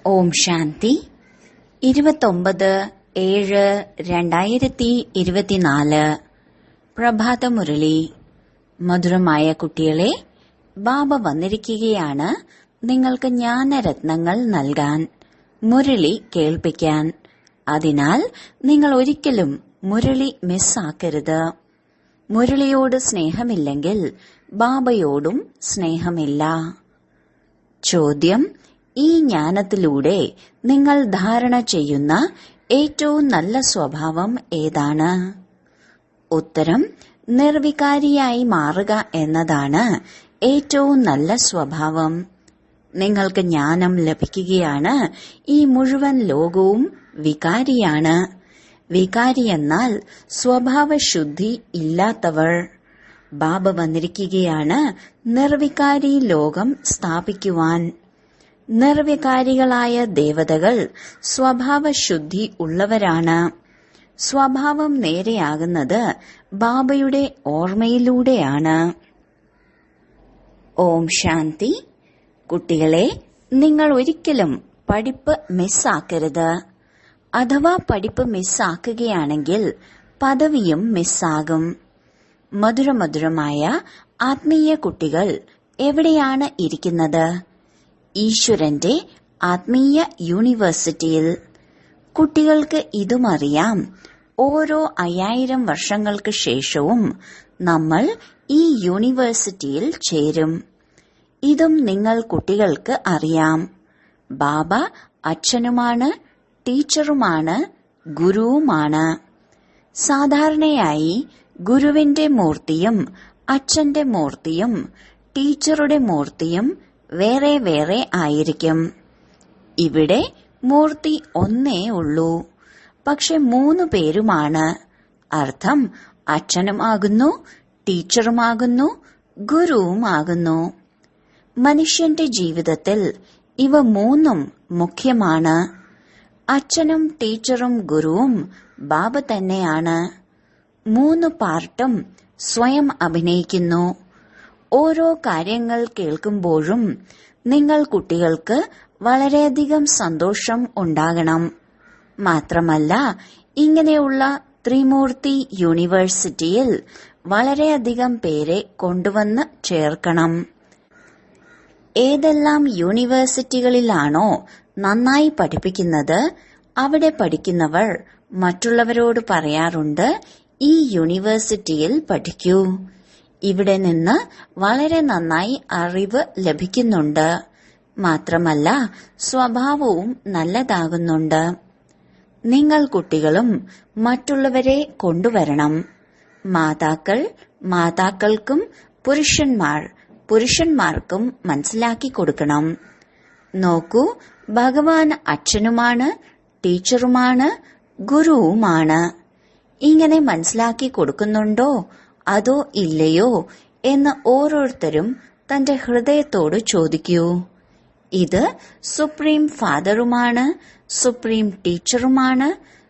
ഓം ശാന്തി 29/7/2024 പ്രഭാതമുരളി. മധുരമായ കുട്ടികളെ, ബാബ വന്നിരിക്കുകയാണ് നിങ്ങൾക്ക് ജ്ഞാനരത്നങ്ങൾ നൽകാൻ, മുരളി കേൾപ്പിക്കാൻ. അതിനാൽ നിങ്ങൾ ഒരിക്കലും മുരളി മിസ്സാക്കരുത്. മുരളിയോട് സ്നേഹമില്ലെങ്കിൽ ബാബയോടും സ്നേഹമില്ല. ചോദ്യം: ഈ ജ്ഞാനത്തിലൂടെ നിങ്ങൾ ധാരണ ചെയ്യുന്ന ഏറ്റവും നല്ല സ്വഭാവം ഏതാണ്? ഉത്തരം: നിർവികാരിയായി മാറുക എന്നതാണ് ഏറ്റവും നല്ല സ്വഭാവം. നിങ്ങൾക്ക് ജ്ഞാനം ലഭിക്കുകയാണ് ഈ മുഴുവൻ ലോകവും വികാരിയാണ്. വികാരി എന്നാൽ സ്വഭാവശുദ്ധി ഇല്ലാത്തവർ. ബാബ വന്നിരിക്കുകയാണ് നിർവികാരി ലോകം സ്ഥാപിക്കുവാൻ. നിർവികാരികളായ ദേവതകൾ സ്വഭാവശുദ്ധി ഉള്ളവരാണ്. സ്വഭാവം നേരെയാകുന്നത് ബാബയുടെ ഓർമ്മയിലൂടെയാണ്. ഓം ശാന്തി. കുട്ടികളെ, നിങ്ങൾ ഒരിക്കലും പഠിപ്പ് മിസ്സാക്കരുത്. അഥവാ പഠിപ്പ് മിസ്സാക്കുകയാണെങ്കിൽ പദവിയും മിസ്സാകും. മധുരമധുരമായ ആത്മീയ കുട്ടികൾ എവിടെയാണ് ഇരിക്കുന്നത്? ഈശ്വരന്റെ ആത്മീയ യൂണിവേഴ്സിറ്റിയിൽ. കുട്ടികൾക്ക് ഇതും അറിയാം, ഓരോ 5000 വർഷങ്ങൾക്ക് ശേഷവും നമ്മൾ ഈ യൂണിവേഴ്സിറ്റിയിൽ ചേരും. ഇതും നിങ്ങൾ കുട്ടികൾക്ക് അറിയാം. ബാബ അച്ഛനുമാണ്, ടീച്ചറുമാണ്, ഗുരുവുമാണ്. സാധാരണയായി ഗുരുവിന്റെ മൂർത്തിയും അച്ഛന്റെ മൂർത്തിയും ടീച്ചറുടെ മൂർത്തിയും വേറെ വേറെ ആയിരിക്കും. ഇവിടെ മൂർത്തി ഒന്നേ ഉള്ളൂ, പക്ഷെ 3 പേരുമാണ്. അർത്ഥം അച്ഛനുമാകുന്നു, ടീച്ചറുമാകുന്നു, ഗുരുവുമാകുന്നു. മനുഷ്യന്റെ ജീവിതത്തിൽ ഇവ 3ഉം മുഖ്യമാണ്. അച്ഛനും ടീച്ചറും ഗുരുവും ബാബ തന്നെയാണ്. 3 പാർട്ടും സ്വയം അഭിനയിക്കുന്നു. ഓരോ കാര്യങ്ങൾ കേൾക്കുമ്പോഴും നിങ്ങൾ കുട്ടികൾക്ക് വളരെയധികം സന്തോഷം ഉണ്ടാകണം. മാത്രമല്ല, ഇങ്ങനെയുള്ള ത്രിമൂർത്തി യൂണിവേഴ്സിറ്റിയിൽ വളരെയധികം പേരെ കൊണ്ടുവന്ന് ചേർക്കണം. ഏതെല്ലാം യൂണിവേഴ്സിറ്റികളിലാണോ നന്നായി പഠിപ്പിക്കുന്നത് അവിടെ പഠിക്കുന്നവർ മറ്റുള്ളവരോട് പറയാറുണ്ട്, ഈ യൂണിവേഴ്സിറ്റിയിൽ പഠിക്കൂ. ഇവിടെ നിന്ന് വളരെ നന്നായി അറിവ് ലഭിക്കുന്നുണ്ട്. മാത്രമല്ല, സ്വഭാവവും നല്ലതാകുന്നുണ്ട്. നിങ്ങൾ കുട്ടികളും മറ്റുള്ളവരെ കൊണ്ടുവരണം. മാതാക്കൾ മാതാക്കൾക്കും, പുരുഷന്മാർക്കും മനസ്സിലാക്കി കൊടുക്കണം. നോക്കൂ, ഭഗവാൻ അച്ഛനുമാണ്, ടീച്ചറുമാണ്, ഗുരുവുമാണ്. ഇങ്ങനെ മനസ്സിലാക്കി കൊടുക്കുന്നുണ്ടോ അതോ ഇല്ലയോ എന്ന് ഓരോരുത്തരും തന്റെ ഹൃദയത്തോട് ചോദിക്കൂ. ഇത് സുപ്രീം ഫാദറുമാണ്, സുപ്രീം ടീച്ചറുമാണ്,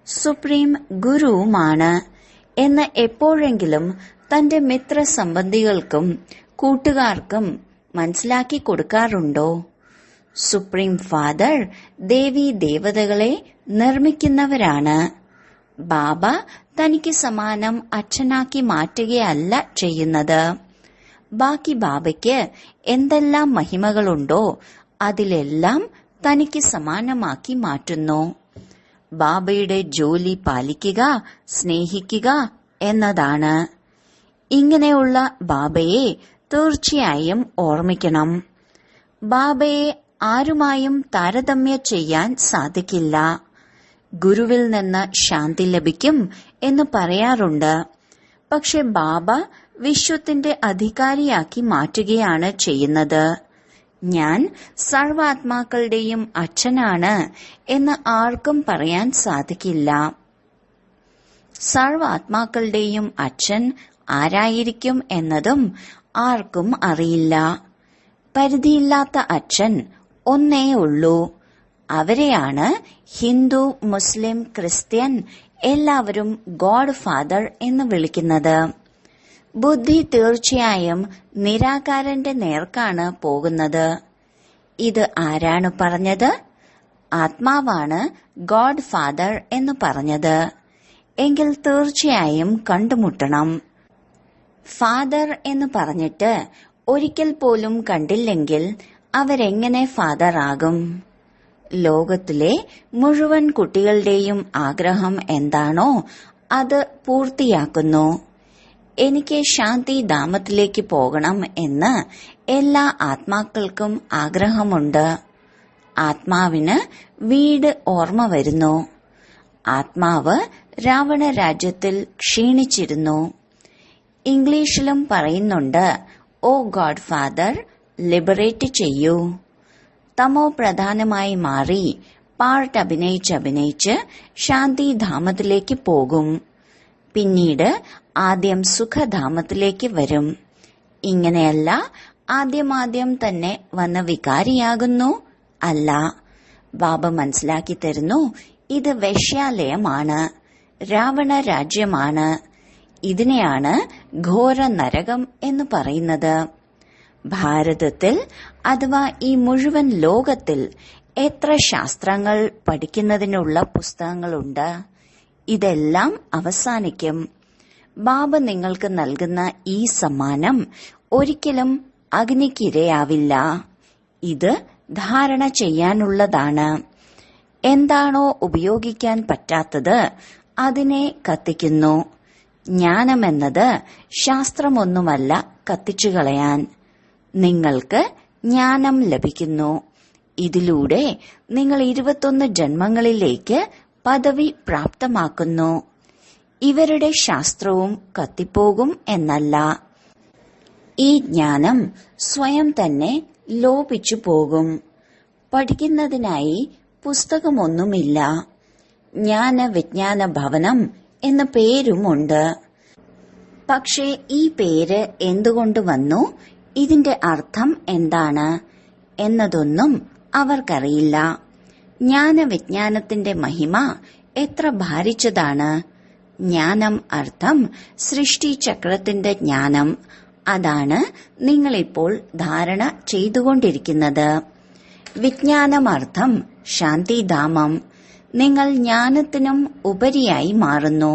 സുപ്രീം ഗുരുവുമാണ് എന്ന് എപ്പോഴെങ്കിലും തന്റെ മിത്രസംബന്ധികൾക്കും കൂട്ടുകാർക്കും മനസ്സിലാക്കി കൊടുക്കാറുണ്ടോ? സുപ്രീം ഫാദർ ദേവീ ദേവതകളെ നിർമ്മിക്കുന്നവരാണ്. ബാബ തനിക്ക് സമാനം അച്ഛനാക്കി മാറ്റുകയല്ല ചെയ്യുന്നത്. ബാക്കി ബാബയ്ക്ക് എന്തെല്ലാം മഹിമകളുണ്ടോ അതിലെല്ലാം തനിക്ക് സമാനമാക്കി മാറ്റുന്നു. ബാബയുടെ ജോലി പാലിക്കുക, സ്നേഹിക്കുക എന്നതാണ്. ഇങ്ങനെയുള്ള ബാബയെ തീർച്ചയായും ഓർമ്മിക്കണം. ബാബയെ ആരുമായും താരതമ്യം ചെയ്യാൻ സാധിക്കില്ല. ഗുരുവിൽ നിന്ന് ശാന്തി ലഭിക്കും എന്ന് പറയാറുണ്ട്. പക്ഷെ ബാബ വിശ്വത്തിന്റെ അധികാരിയാക്കി മാറ്റുകയാണ് ചെയ്യുന്നത്. ഞാൻ സർവാത്മാക്കളുടെയും അച്ഛനാണ് എന്ന് ആർക്കും പറയാൻ സാധിക്കില്ല. സർവാത്മാക്കളുടെയും അച്ഛൻ ആരായിരിക്കും എന്നതും ആർക്കും അറിയില്ല. പരിധിയില്ലാത്ത അച്ഛൻ ഒന്നേ ഉള്ളൂ. അവരെയാണ് ഹിന്ദു, മുസ്ലിം, ക്രിസ്ത്യൻ എല്ലാവരും ഗോഡ് ഫാദർ എന്ന് വിളിക്കുന്നത്. ബുദ്ധി തീർച്ചയായും നിരാകാരന്റെ നേർക്കാണ് പോകുന്നത്. ഇത് ആരാണ് പറഞ്ഞത്? ആത്മാവാണ് ഗോഡ് ഫാദർ എന്ന് പറഞ്ഞത്. എങ്കിൽ തീർച്ചയായും കണ്ടുമുട്ടണം. ഫാദർ എന്ന് പറഞ്ഞിട്ട് ഒരിക്കൽ പോലും കണ്ടില്ലെങ്കിൽ അവരെങ്ങനെ ഫാദർ ആകും? ലോകത്തിലെ മുഴുവൻ കുട്ടികളുടെയും ആഗ്രഹം എന്താണോ അത് പൂർത്തിയാക്കുന്നു. എനിക്ക് ശാന്തിധാമത്തിലേക്ക് പോകണം എന്ന് എല്ലാ ആത്മാക്കൾക്കും ആഗ്രഹമുണ്ട്. ആത്മാവിന് വീട് ഓർമ്മ വരുന്നു. ആത്മാവ് രാവണ രാജ്യത്തിൽ ക്ഷീണിച്ചിരുന്നു. ഇംഗ്ലീഷിലും പറയുന്നുണ്ട്, ഓ ഗോഡ് ഫാദർ, ലിബറേറ്റ് ചെയ്യൂ. തമോ പ്രധാനമായി മാറി പാർട്ട് അഭിനയിച്ച് ശാന്തിധാമത്തിലേക്ക് പോകും. പിന്നീട് ആദ്യം സുഖധാമത്തിലേക്ക് വരും. ഇങ്ങനെയല്ല ആദ്യം തന്നെ വന്ന വികാരിയാകുന്നു. അല്ല, ബാബ മനസ്സിലാക്കി തരുന്നു, ഇത് വേശ്യാലയമാണ്, രാവണ രാജ്യമാണ്. ഇതിനെയാണ് ഘോര നരകം എന്ന് പറയുന്നത്. ഭാരതത്തിൽ അഥവാ ഈ മുഴുവൻ ലോകത്തിൽ എത്ര ശാസ്ത്രങ്ങൾ പഠിക്കുന്നതിനുള്ള പുസ്തകങ്ങളുണ്ട്. ഇതെല്ലാം അവസാനിക്കും. ബാബ നിങ്ങൾക്ക് നൽകുന്ന ഈ സമ്മാനം ഒരിക്കലും അഗ്നിക്കിരയാവില്ല. ഇത് ധാരണ ചെയ്യാനുള്ളതാണ്. എന്താണോ ഉപയോഗിക്കാൻ പറ്റാത്തത് അതിനെ കത്തിക്കുന്നു. ജ്ഞാനമെന്നത് ശാസ്ത്രമൊന്നുമല്ല കത്തിച്ചു കളയാൻ. നിങ്ങൾക്ക് ജ്ഞാനം ലഭിക്കുന്നു. ഇതിലൂടെ നിങ്ങൾ 21 ജന്മങ്ങളിലേക്ക് പദവി പ്രാപ്തമാക്കുന്നു. ഇവരുടെ ശാസ്ത്രവും കത്തിപ്പോകും എന്നല്ല. ഈ ജ്ഞാനം സ്വയം തന്നെ ലോപിച്ചു പോകും. പഠിക്കുന്നതിനായി പുസ്തകമൊന്നുമില്ല. ജ്ഞാന വിജ്ഞാന ഭവനം എന്ന പേരുമുണ്ട്. പക്ഷേ ഈ പേര് എന്തുകൊണ്ട് വന്നു, ഇതിന്റെ അർത്ഥം എന്താണ് എന്നതൊന്നും അവർക്കറിയില്ല. ജ്ഞാനവിജ്ഞാനത്തിന്റെ മഹിമ എത്ര ഭാരിച്ചതാണ്. ജ്ഞാനം അർത്ഥം സൃഷ്ടിചക്രത്തിന്റെ ജ്ഞാനം. അതാണ് നിങ്ങളിപ്പോൾ ധാരണ ചെയ്തുകൊണ്ടിരിക്കുന്നത്. വിജ്ഞാനമർത്ഥം ശാന്തിധാമം. നിങ്ങൾ ജ്ഞാനത്തിനും ഉപരിയായി മാറുന്നു.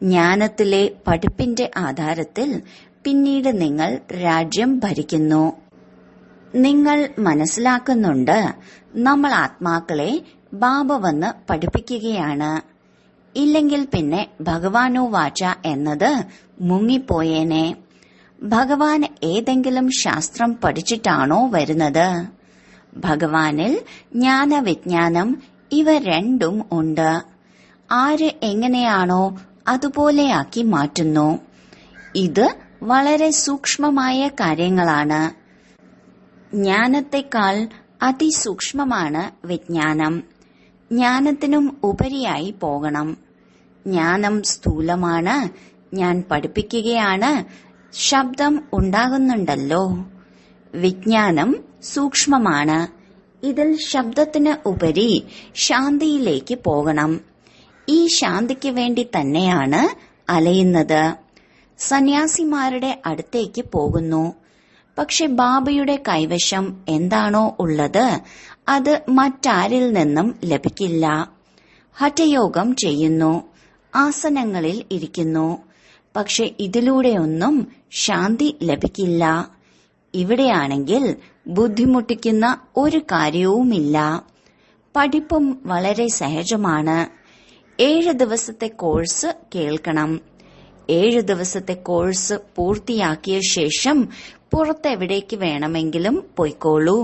ജ്ഞാനത്തിലെ പഠിപ്പിന്റെ ആധാരത്തിൽ പിന്നീട് നിങ്ങൾ രാജ്യം ഭരിക്കുന്നു. നിങ്ങൾ മനസ്സിലാക്കുന്നുണ്ട്, നമ്മൾ ആത്മാക്കളെ ബാബ വന്ന് പഠിപ്പിക്കുകയാണ്. ഇല്ലെങ്കിൽ പിന്നെ ഭഗവാനോ വാച എന്നത് മുങ്ങിപ്പോയേനെ. ഭഗവാൻ ഏതെങ്കിലും ശാസ്ത്രം പഠിച്ചിട്ടാണോ വരുന്നത്? ഭഗവാനിൽ ജ്ഞാനവിജ്ഞാനം ഇവ രണ്ടും ഉണ്ട്. ആര് എങ്ങനെയാണോ അതുപോലെയാക്കി മാറ്റുന്നു. ഇത് വളരെ സൂക്ഷ്മമായ കാര്യങ്ങളാണ്. ജ്ഞാനത്തെക്കാൾ അതിസൂക്ഷ്മമാണ് വിജ്ഞാനം. ജ്ഞാനത്തിനും ഉപരിയായി പോകണം. ജ്ഞാനം സ്ഥൂലമാണ്. ഞാൻ പഠിപ്പിക്കുകയാണ്, ശബ്ദം ഉണ്ടാകുന്നുണ്ടല്ലോ. വിജ്ഞാനം സൂക്ഷ്മമാണ്. ഇതിൽ ശബ്ദത്തിന് ഉപരി ശാന്തിയിലേക്ക് പോകണം. ഈ ശാന്തിക്ക് വേണ്ടി തന്നെയാണ് അലയുന്നത്. സന്യാസിമാരുടെ അടുത്തേക്ക് പോകുന്നു. പക്ഷെ ബാബയുടെ കൈവശം എന്താണോ ഉള്ളത് അത് മറ്റാരിൽ നിന്നും ലഭിക്കില്ല. ഹഠയോഗം ചെയ്യുന്നു, ആസനങ്ങളിൽ ഇരിക്കുന്നു. പക്ഷെ ഇതിലൂടെയൊന്നും ശാന്തി ലഭിക്കില്ല. ഇവിടെയാണെങ്കിൽ ബുദ്ധിമുട്ടിക്കുന്ന ഒരു കാര്യവുമില്ല. പഠിപ്പും വളരെ സഹജമാണ്. 7 ദിവസത്തെ കോഴ്സ് കേൾക്കണം. 7 ദിവസത്തെ കോഴ്സ് പൂർത്തിയാക്കിയ ശേഷം പുറത്തെവിടേക്ക് വേണമെങ്കിലും പോയിക്കോളൂ.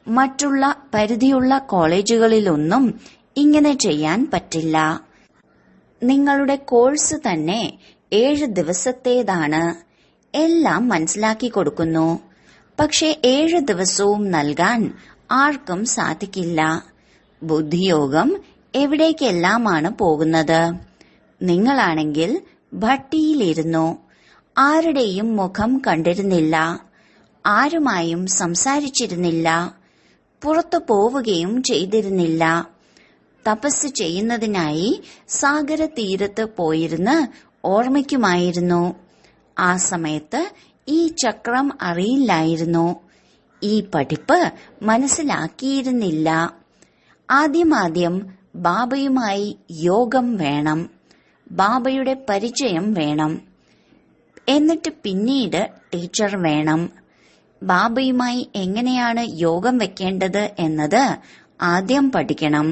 മറ്റുള്ള പരിധിയുള്ള കോളേജുകളിലൊന്നും ഇങ്ങനെ ചെയ്യാൻ പറ്റില്ല. നിങ്ങളുടെ കോഴ്സ് തന്നെ 7 ദിവസത്തേതാണ്. എല്ലാം മനസ്സിലാക്കി കൊടുക്കുന്നു. പക്ഷെ 7 ദിവസവും നൽകാൻ ആർക്കും സാധിക്കില്ല. ബുദ്ധിയോഗം എവിടേക്കെല്ലാമാണ് പോകുന്നത്. നിങ്ങളാണെങ്കിൽ ഭട്ടിയിലിരുന്നു. ആരുടെയും മുഖം കണ്ടിരുന്നില്ല. ആരുമായും സംസാരിച്ചിരുന്നില്ല. പുറത്തു പോവുകയും ചെയ്തിരുന്നില്ല. തപസ് ചെയ്യുന്നതിനായി സാഗര തീരത്ത് പോയിരുന്ന് ഓർമ്മിക്കുമായിരുന്നു. ആ സമയത്ത് ഈ ചക്രം അറിയില്ലായിരുന്നു. ഈ പഠിപ്പ് മനസ്സിലാക്കിയിരുന്നില്ല. ആദ്യം ബാബയുമായി യോഗം വേണം, ബാബയുടെ പരിചയം വേണം. എന്നിട്ട് പിന്നീട് ടീച്ചർ വേണം. ബാബയുമായി എങ്ങനെയാണ് യോഗം വെക്കേണ്ടത് എന്നത് ആദ്യം പഠിക്കണം.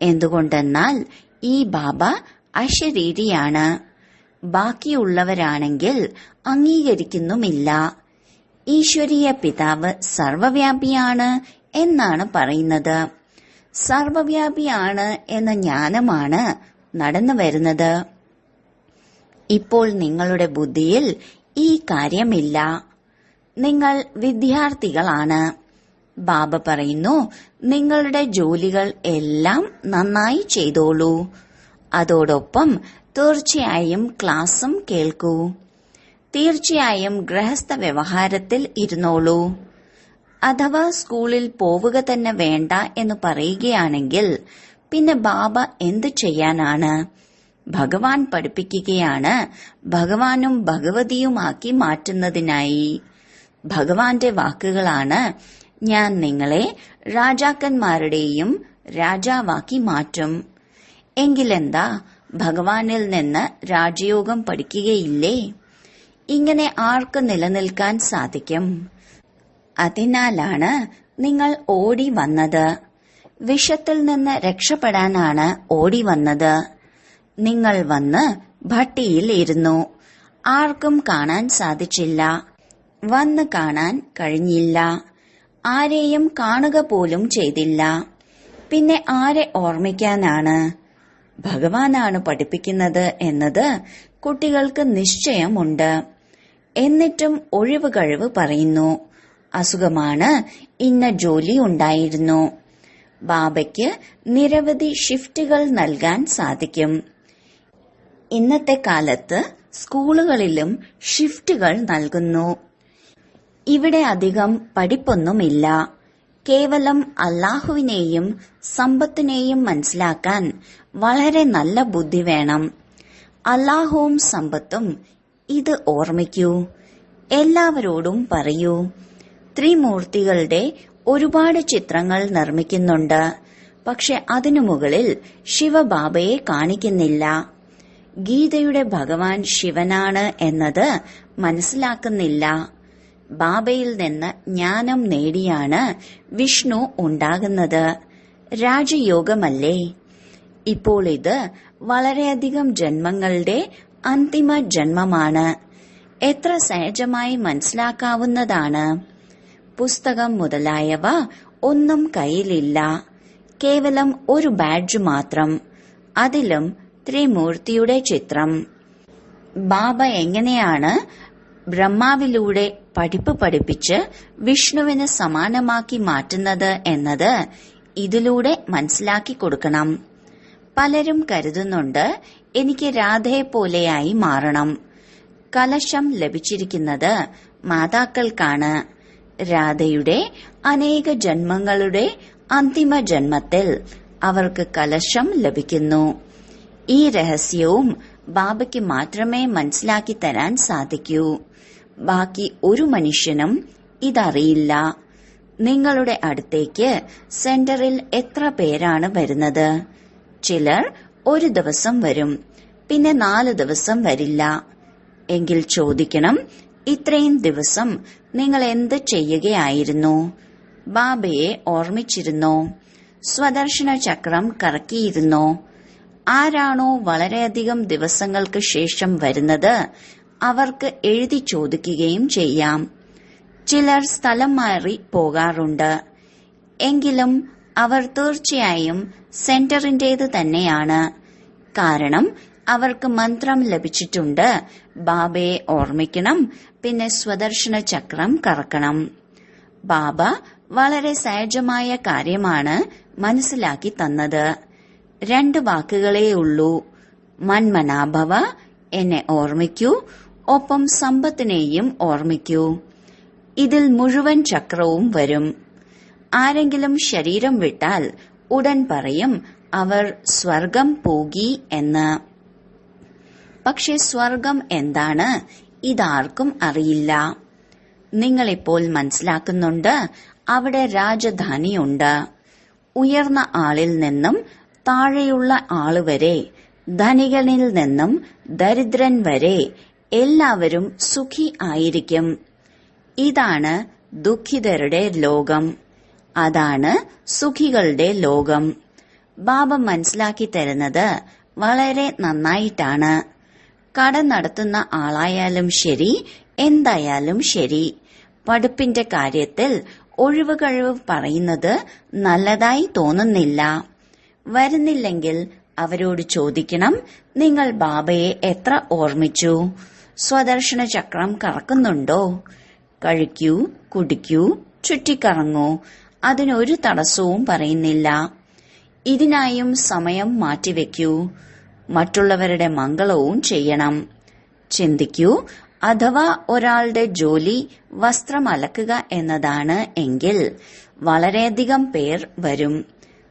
എന്തുകൊണ്ടെന്നാൽ ഈ ബാബ അശരീരിയാണ്. ബാക്കിയുള്ളവരാണെങ്കിൽ അംഗീകരിക്കുന്നുമില്ല. ഈശ്വരീയ പിതാവ് സർവവ്യാപിയാണ് എന്നാണ് പറയുന്നത്. സർവവ്യാപിയാണ് എന്ന ജ്ഞാനമാണ് നടന്നു വരുന്നത്. ഇപ്പോൾ നിങ്ങളുടെ ബുദ്ധിയിൽ ഈ കാര്യമില്ല. നിങ്ങൾ വിദ്യാർത്ഥികളാണ്. ബാബ പറയുന്നു, നിങ്ങളുടെ ജോലികൾ എല്ലാം നന്നായി ചെയ്തോളൂ. അതോടൊപ്പം തീർച്ചയായും ക്ലാസും കേൾക്കൂ. തീർച്ചയായും ഗൃഹസ്ഥ വ്യവഹാരത്തിൽ ഇരുന്നോളൂ. അഥവാ സ്കൂളിൽ പോവുക തന്നെ വേണ്ട എന്ന് പറയുകയാണെങ്കിൽ പിന്നെ ബാബ എന്തു ചെയ്യാനാണ്? ഭഗവാൻ പഠിപ്പിക്കുകയാണ്, ഭഗവാനും ഭഗവതിയുമാക്കി മാറ്റുന്നതിനായി. ഭഗവാന്റെ വാക്കുകളാണ്, ഞാൻ നിങ്ങളെ രാജാക്കന്മാരുടെയും രാജാവാക്കി മാറ്റും. എങ്കിലെന്താ, ഭഗവാനിൽ നിന്ന് രാജയോഗം പഠിക്കുകയില്ലേ? ഇങ്ങനെ ആർക്ക് നിലനിൽക്കാൻ സാധിക്കും? അതിനാലാണ് നിങ്ങൾ ഓടി വന്നത്. വിഷത്തിൽ നിന്ന് രക്ഷപ്പെടാനാണ് ഓടി വന്നത്. നിങ്ങൾ വന്ന് ഭട്ടിയിൽ ഇരുന്നു. ആർക്കും കാണാൻ സാധിച്ചില്ല. വന്ന് കാണാൻ കഴിഞ്ഞില്ല. ആരെയും കാണുക പോലും ചെയ്തില്ല. പിന്നെ ആരെ ഓർമ്മിക്കാനാണ്? ഭഗവാനാണ് പഠിപ്പിക്കുന്നത് എന്നത് കുട്ടികൾക്ക് നിശ്ചയമുണ്ട്. എന്നിട്ടും ഒഴിവ് കഴിവ് പറയുന്നു. അസുഖമാണ്, ഇന്ന ജോലി ഉണ്ടായിരുന്നു. ബാബയ്ക്ക് നിരവധി ഷിഫ്റ്റുകൾ നൽകാൻ സാധിക്കും. ഇന്നത്തെ കാലത്ത് സ്കൂളുകളിലും ഷിഫ്റ്റുകൾ നൽകുന്നു. ഇവിടെ അധികം പഠിപ്പൊന്നുമില്ല. കേവലം അല്ലാഹുവിനെയും സമ്പത്തിനെയും മനസ്സിലാക്കാൻ വളരെ നല്ല ബുദ്ധി വേണം. അല്ലാഹുവും സമ്പത്തും ഇത് ഓർമ്മിക്കൂ. എല്ലാവരോടും പറയൂ. ത്രിമൂർത്തികളുടെ ഒരുപാട് ചിത്രങ്ങൾ നിർമ്മിക്കുന്നുണ്ട്. പക്ഷെ അതിനു മുകളിൽ ശിവബാബയെ കാണിക്കുന്നില്ല. ഗീതയുടെ ഭഗവാൻ ശിവനാണ് എന്നത് മനസ്സിലാക്കുന്നില്ല. ബാബയിൽ നിന്ന് ജ്ഞാനം നേടിയാണ് വിഷ്ണു ഉണ്ടാകുന്നത്. രാജയോഗമല്ലേ? ഇപ്പോൾ ഇത് വളരെയധികം ജന്മങ്ങളുടെ അന്തിമ ജന്മമാണ്. എത്ര സഹജമായി മനസ്സിലാക്കാവുന്നതാണ്. പുസ്തകം മുതലായവ ഒന്നും കയ്യിലില്ല. കേവലം ഒരു ബാഡ്ജ് മാത്രം. അതിലും ത്രിമൂർത്തിയുടെ ചിത്രം. ബാബ എങ്ങനെയാണ് ബ്രഹ്മാവിലൂടെ പഠിപ്പ് പഠിപ്പിച്ച് വിഷ്ണുവിന് സമാനമാക്കി മാറ്റുന്നത് എന്നത് ഇതിലൂടെ മനസ്സിലാക്കി കൊടുക്കണം. പലരും കരുതുന്നുണ്ട്, എനിക്ക് രാധയെ പോലെയായി മാറണം. കലശം ലഭിച്ചിരിക്കുന്നത് മാതാക്കൾക്കാണ്. രാധയുടെ അനേക ജന്മങ്ങളുടെ അന്തിമ ജന്മത്തിൽ അവർക്ക് കലശം ലഭിക്കുന്നു. ഈ രഹസ്യവും ബാബയ്ക്ക് മാത്രമേ മനസ്സിലാക്കി തരാൻ സാധിക്കൂ. ബാക്കി ഒരു മനുഷ്യനും ഇതറിയില്ല. നിങ്ങളുടെ അടുത്തേക്ക് സെന്ററിൽ എത്ര പേരാണ് വരുന്നത്? ചിലർ ഒരു ദിവസം വരും, പിന്നെ 4 ദിവസം വരില്ല. എങ്കിൽ ചോദിക്കണം, ഇത്രയും ദിവസം നിങ്ങൾ എന്ത് ചെയ്യുകയായിരുന്നു? ബാബയെ ഓർമ്മിച്ചിരുന്നോ? സ്വദർശന ചക്രം കറക്കിയിരുന്നോ? ആരാണോ വളരെയധികം ദിവസങ്ങൾക്ക് ശേഷം വരുന്നത് അവർക്ക് എഴുതി ചോദിക്കുകയും ചെയ്യാം. ചിലർ സ്ഥലം മാറി പോകാറുണ്ട്. എങ്കിലും അവർ തീർച്ചയായും സെന്ററിന്റേത് തന്നെയാണ്. കാരണം അവർക്ക് മന്ത്രം ലഭിച്ചിട്ടുണ്ട്. ബാബയെ ഓർമ്മിക്കണം, പിന്നെ സ്വദർശന ചക്രം കറക്കണം. ബാബ വളരെ സഹജമായ കാര്യമാണ് മനസ്സിലാക്കി തന്നത്. 2 വാക്കുകളേ ഉള്ളൂ. മന്മനാഭവ, എന്നെ ഓർമ്മിക്കൂ, ഒപ്പം സമ്പത്തിനെയും ഓർമ്മിക്കൂ. ഇതിൽ മുഴുവൻ ചക്രവും വരും. ആരെങ്കിലും ശരീരം വിട്ടാൽ ഉടൻ പറയും അവർ സ്വർഗം പോകി എന്ന്. പക്ഷെ സ്വർഗം എന്താണ് ഇതാർക്കും അറിയില്ല. നിങ്ങളിപ്പോൾ മനസ്സിലാക്കുന്നുണ്ട്, അവിടെ രാജധാനിയുണ്ട്. ഉയർന്ന ആളിൽ നിന്നും താഴെയുള്ള ആളുവരെ, ധനികനിൽ നിന്നും ദരിദ്രൻ വരെ എല്ലാവരും സുഖി ആയിരിക്കും. ഇതാണ് ദുഃഖിതരുടെ ലോകം, അതാണ് സുഖികളുടെ ലോകം. ബാബ മനസ്സിലാക്കി തരുന്നത് വളരെ നന്നായിട്ടാണ്. കട നടത്തുന്ന ആളായാലും ശരി, എന്തായാലും ശരി, പഠിപ്പിന്റെ കാര്യത്തിൽ ഒഴിവുകഴിവ് പറയുന്നത് നല്ലതായി തോന്നുന്നില്ല. വരുന്നില്ലെങ്കിൽ അവരോട് ചോദിക്കണം, നിങ്ങൾ ബാബയെ എത്ര ഓർമ്മിച്ചു? സ്വദർശന ചക്രം കറക്കുന്നുണ്ടോ? കഴിക്കൂ, കുടിക്കൂ, ചുറ്റിക്കറങ്ങൂ, അതിനൊരു തടസ്സവും പറയുന്നില്ല. ഇതിനായും സമയം മാറ്റിവെക്കൂ. മറ്റുള്ളവരുടെ മംഗളവും ചെയ്യണം. ചിന്തിക്കൂ, അഥവാ ഒരാളുടെ ജോലി വസ്ത്രം അലക്കുക എന്നതാണ് എങ്കിൽ വളരെയധികം പേർ വരും.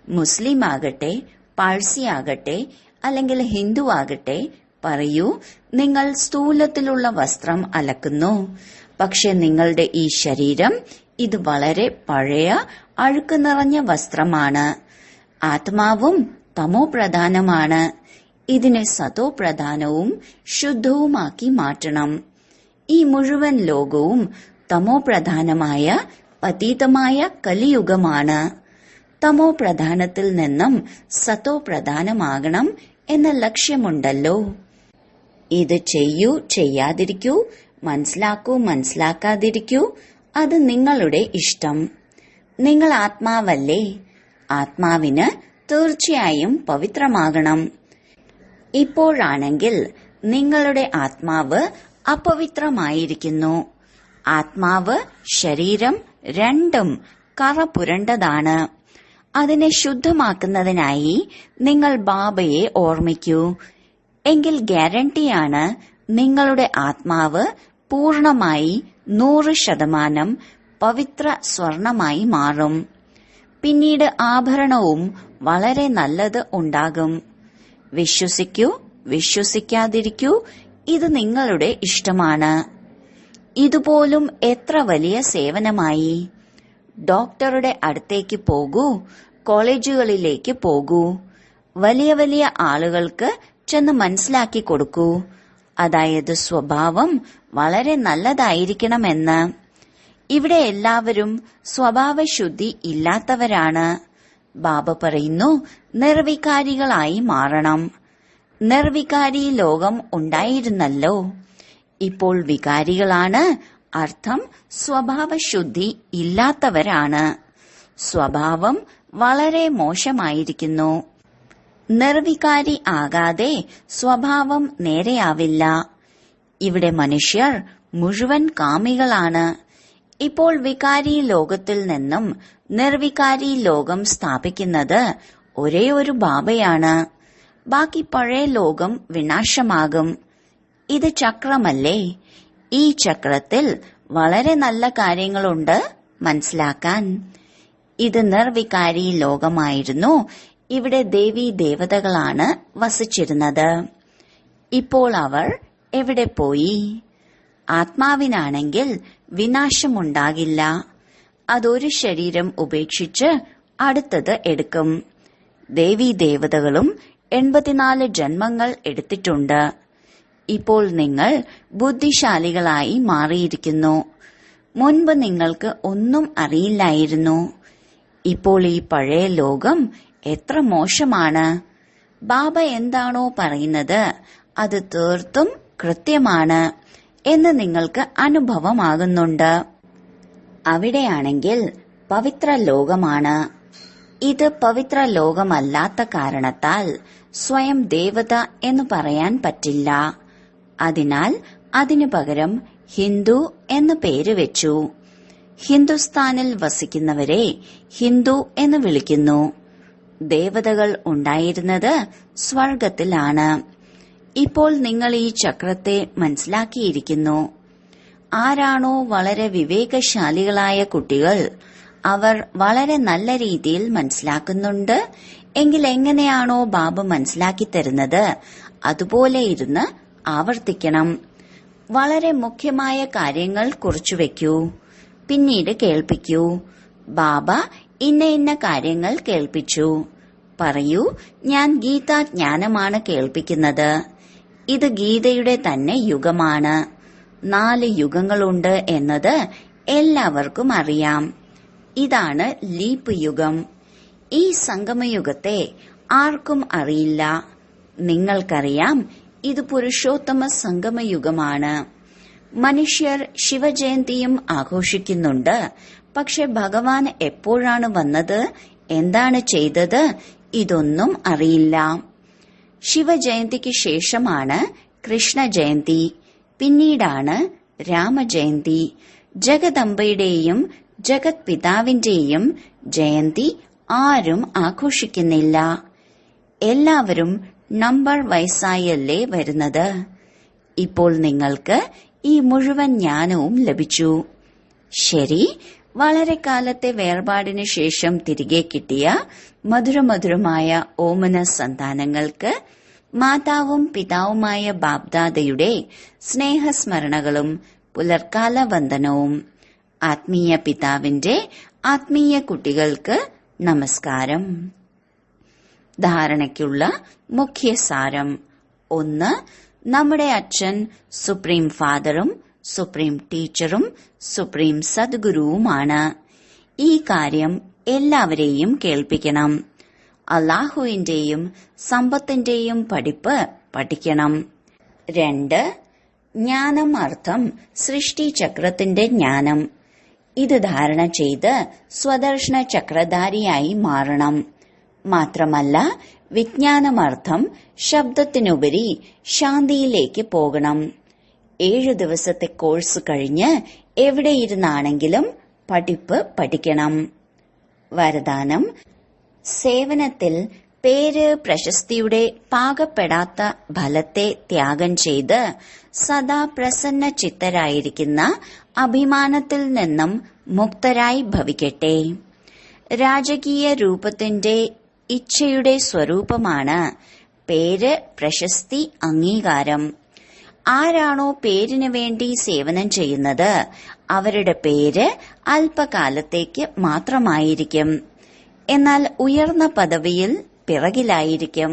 മുസ്ലിം ആകട്ടെ, പാഴ്സി ആകട്ടെ, അല്ലെങ്കിൽ ഹിന്ദു ആകട്ടെ, പറയൂ, നിങ്ങൾ സ്ഥൂലത്തിലുള്ള വസ്ത്രം അലക്കുന്നു. പക്ഷെ നിങ്ങളുടെ ഈ ശരീരം ഇത് വളരെ പഴയ അഴുക്ക് നിറഞ്ഞ വസ്ത്രമാണ്. ആത്മാവും തമോ പ്രധാനമാണ്. ഇതിനെ സതോ പ്രധാനവും ശുദ്ധവുമാക്കി മാറ്റണം. ഈ മുഴുവൻ ലോകവും തമോ പ്രധാനമായ പതീതമായ കലിയുഗമാണ്. തമോ പ്രധാനത്തിൽ നിന്നും സതോ പ്രധാനമാകണം എന്ന ലക്ഷ്യമുണ്ടല്ലോ. ഇത് ചെയ്യൂ, ചെയ്യാതിരിക്കൂ, മനസ്സിലാക്കൂ, മനസ്സിലാക്കാതിരിക്കൂ, അത് നിങ്ങളുടെ ഇഷ്ടം. നിങ്ങൾ ആത്മാവല്ലേ? ആത്മാവിന് തീർച്ചയായും പവിത്രമാകണം. ഇപ്പോഴാണെങ്കിൽ നിങ്ങളുടെ ആത്മാവ് അപവിത്രമായിരിക്കുന്നു. ആത്മാവ്, ശരീരം രണ്ടും കറ പുരണ്ടതാണ്. അതിനെ ശുദ്ധമാക്കുന്നതിനായി നിങ്ങൾ ബാബയെ ഓർമ്മിക്കൂ. എങ്കിൽ ഗ്യാരണ്ടിയാണ് നിങ്ങളുടെ ആത്മാവ് പൂർണമായി 100% പവിത്ര സ്വർണമായി മാറും. പിന്നീട് ആഭരണവും വളരെ നല്ലത് ഉണ്ടാകും. വിശ്വസിക്കൂ, വിശ്വസിക്കാതിരിക്കൂ, ഇത് നിങ്ങളുടെ ഇഷ്ടമാണ്. ഇതുപോലും എത്ര വലിയ സേവനമായി. ഡോക്ടറുടെ അടുത്തേക്ക് പോകൂ, കോളേജുകളിലേക്ക് പോകൂ, വലിയ വലിയ ആളുകൾക്ക് ചെന്ന് മനസ്സിലാക്കി കൊടുക്കൂ. അതായത് സ്വഭാവം വളരെ നല്ലതായിരിക്കണമെന്ന്. ഇവിടെ എല്ലാവരും സ്വഭാവശുദ്ധി ഇല്ലാത്തവരാണ്. ബാബ പറയുന്നു, നിർവികാരികളായി മാറണം. നിർവികാരി ലോകം ഉണ്ടായിരുന്നല്ലോ. ഇപ്പോൾ വികാരികളാണ്. അർത്ഥം സ്വഭാവശുദ്ധി ഇല്ലാത്തവരാണ്. സ്വഭാവം വളരെ മോശമായിരിക്കുന്നു. നിർവികാരി ആകാതെ സ്വഭാവം നേരെയാവില്ല. ഇവിടെ മനുഷ്യർ മുഴുവൻ കാമികളാണ്. ഇപ്പോൾ വികാരി ലോകത്തിൽ നിന്നും നിർവികാരി ലോകം സ്ഥാപിക്കുന്നത് ഒരേ ഒരു ബാബയാണ്. ബാക്കി പഴയ ലോകം വിനാശമാകും. ഇത് ചക്രമല്ലേ? ഈ ചക്രത്തിൽ വളരെ നല്ല കാര്യങ്ങളുണ്ട് മനസ്സിലാക്കാൻ. ഇത് നിർവികാരി ലോകമായിരുന്നു. ഇവിടെ ദേവീ ദേവതകളാണ് വസിച്ചിരുന്നത്. ഇപ്പോൾ അവർ എവിടെ പോയി? ആത്മാവിനാണെങ്കിൽ വിനാശമുണ്ടാകില്ല. അതൊരു ശരീരം ഉപേക്ഷിച്ച് അടുത്തത് എടുക്കും. ദേവീ ദേവതകളും 84 ജന്മങ്ങൾ എടുത്തിട്ടുണ്ട്. ഇപ്പോൾ നിങ്ങൾ ബുദ്ധിശാലികളായി മാറിയിരിക്കുന്നു. മുൻപ് നിങ്ങൾക്ക് ഒന്നും അറിയില്ലായിരുന്നു. ഇപ്പോൾ ഈ പഴയ ലോകം എത്ര മോശമാണ്. ബാബ എന്താണോ പറയുന്നത് അത് തീർത്തും കൃത്യമാണ് എന്ന് നിങ്ങൾക്ക് അനുഭവമാകുന്നുണ്ട്. അവിടെയാണെങ്കിൽ പവിത്ര ലോകമാണ്. ഇത് പവിത്ര ലോകമല്ലാത്ത കാരണത്താൽ സ്വയം ദേവത എന്ന് പറയാൻ പറ്റില്ല. അതിനാൽ അതിനു പകരം ഹിന്ദു എന്ന് പേര് വെച്ചു. ഹിന്ദുസ്ഥാനിൽ വസിക്കുന്നവരെ ഹിന്ദു എന്ന് വിളിക്കുന്നു. ദേവതകൾ ഉണ്ടായിരുന്നത് സ്വർഗത്തിലാണ്. ഇപ്പോൾ നിങ്ങൾ ഈ ചക്രത്തെ മനസ്സിലാക്കിയിരിക്കുന്നു. ആരാണോ വളരെ വിവേകശാലികളായ കുട്ടികൾ, അവർ വളരെ നല്ല രീതിയിൽ മനസ്സിലാക്കുന്നുണ്ട്. എങ്കിൽ എങ്ങനെയാണോ ബാബ മനസ്സിലാക്കി തരുന്നത് അതുപോലെ ഇരുന്ന് ആവർത്തിക്കണം. വളരെ മുഖ്യമായ കാര്യങ്ങൾ കുറിച്ചുവെക്കൂ, പിന്നീട് കേൾപ്പിക്കൂ. ബാബ ഇന്ന ഇന്ന കാര്യങ്ങൾ കേൾപ്പിച്ചു. പറയൂ, ഞാൻ ഗീതാജ്ഞാനമാണ് കേൾപ്പിക്കുന്നത്. ഇത് ഗീതയുടെ തന്നെ യുഗമാണ്. 4 യുഗങ്ങളുണ്ട് എന്നത് എല്ലാവർക്കും അറിയാം. ഇതാണ് ലീപ് യുഗം. ഈ സംഗമയുഗത്തെ ആർക്കും അറിയില്ല. നിങ്ങൾക്കറിയാം, ഇത് പുരുഷോത്തമ സംഗമയുഗമാണ്. മനുഷ്യർ ശിവജയന്തിയും ആഘോഷിക്കുന്നുണ്ട്. പക്ഷെ ഭഗവാൻ എപ്പോഴാണ് വന്നത്, എന്താണ് ചെയ്തത്, ഇതൊന്നും അറിയില്ല. ശിവജയന്തിക്ക് ശേഷമാണ് കൃഷ്ണജയന്തി, പിന്നീടാണ് രാമജയന്തി. ജഗദംബയുടെയും ജഗത് പിതാവിന്റെയും ജയന്തി ആരും ആഘോഷിക്കുന്നില്ല. എല്ലാവരും നമ്പർ വയസ്സായല്ലേ വരുന്നത്. ഇപ്പോൾ നിങ്ങൾക്ക് ഈ മുഴുവൻ ജ്ഞാനവും ലഭിച്ചു. ശരി, വളരെ കാലത്തെ വേർപാടിനു ശേഷം തിരികെ കിട്ടിയ മധുരമധുരമായ ഓമന സന്താനങ്ങൾക്ക് മാതാവും പിതാവുമായ ബാബ്ദാദയുടെ സ്നേഹസ്മരണകളും പുലർക്കാല വന്ദനവും. ആത്മീയ പിതാവിന്റെ ആത്മീയ കുട്ടികൾക്ക് നമസ്കാരം. ധാരണയ്ക്കുള്ള മുഖ്യസാരം. 1. നമ്മുടെ അച്ഛൻ സുപ്രീം ഫാദറും സുപ്രീം ടീച്ചറും സുപ്രീം സദ്ഗുരുവുമാണ്. ഈ കാര്യം എല്ലാവരെയും കേൾപ്പിക്കണം. അല്ലാഹുവിന്റെയും സമ്പത്തിന്റെയും പഠിപ്പ് പഠിക്കണം. 2. ജ്ഞാനം അർത്ഥം സൃഷ്ടിചക്രത്തിന്റെ ജ്ഞാനം. ഇത് ധാരണ ചെയ്ത് സ്വദർശന ചക്രധാരിയായി മാറണം. മാത്രമല്ല, വിജ്ഞാനമർത്ഥം ശബ്ദത്തിനുപരി ശാന്തിയിലേക്ക് പോകണം. 7 ദിവസത്തെ കോഴ്സ് കഴിഞ്ഞ് എവിടെയിരുന്നാണെങ്കിലും പഠിപ്പ് പഠിക്കണം. വരദാനം: സേവനത്തിൽ പേര് പ്രശസ്തിയുടെ പാകപ്പെടാത്ത ഫലത്തെ ത്യാഗം ചെയ്ത് സദാ പ്രസന്ന ചിത്തരായിരിക്കുന്ന അഭിമാനത്തിൽ നിന്നും മുക്തരായി ഭവിക്കട്ടെ. രാജകീയ രൂപത്തിന്റെ ഇച്ഛയുടെ സ്വരൂപമാണ് പേര്, പ്രശസ്തി, അംഗീകാരം. ആരാണോ പേരിനു വേണ്ടി സേവനം ചെയ്യുന്നത് അവരുടെ പേര് അല്പകാലത്തേക്ക് മാത്രമായിരിക്കും. എന്നാൽ ഉയർന്ന പദവിയിൽ പിറകിലായിരിക്കും.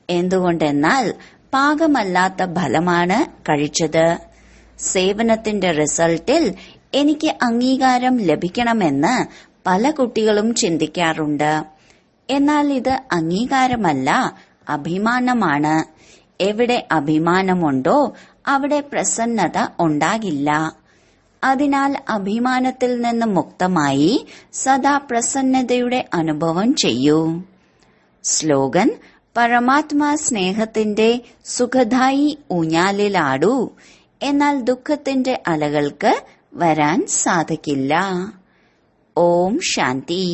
എന്തുകൊണ്ടെന്നാൽ പാകമല്ലാത്ത ഫലമാണ് കഴിച്ചത്. സേവനത്തിന്റെ റിസൾട്ടിൽ എനിക്ക് അംഗീകാരം ലഭിക്കണമെന്ന് പല കുട്ടികളും ചിന്തിക്കാറുണ്ട്. എന്നാൽ ഇത് അംഗീകാരമല്ല, അഭിമാനമാണ്. എവിടെ അഭിമാനമുണ്ടോ അവിടെ പ്രസന്നത ഉണ്ടാകില്ല. അതിനാൽ അഭിമാനത്തിൽ നിന്ന് മുക്തമായി സദാ പ്രസന്നതയുടെ അനുഭവം ചെയ്യൂ. സ്ലോഗൻ: പരമാത്മാ സ്നേഹത്തിന്റെ സുഖദായി ഊഞ്ഞാലിലാടൂ, എന്നാൽ ദുഃഖത്തിന്റെ അലകൾക്ക് വരാൻ സാധിക്കില്ല. ഓം ശാന്തി.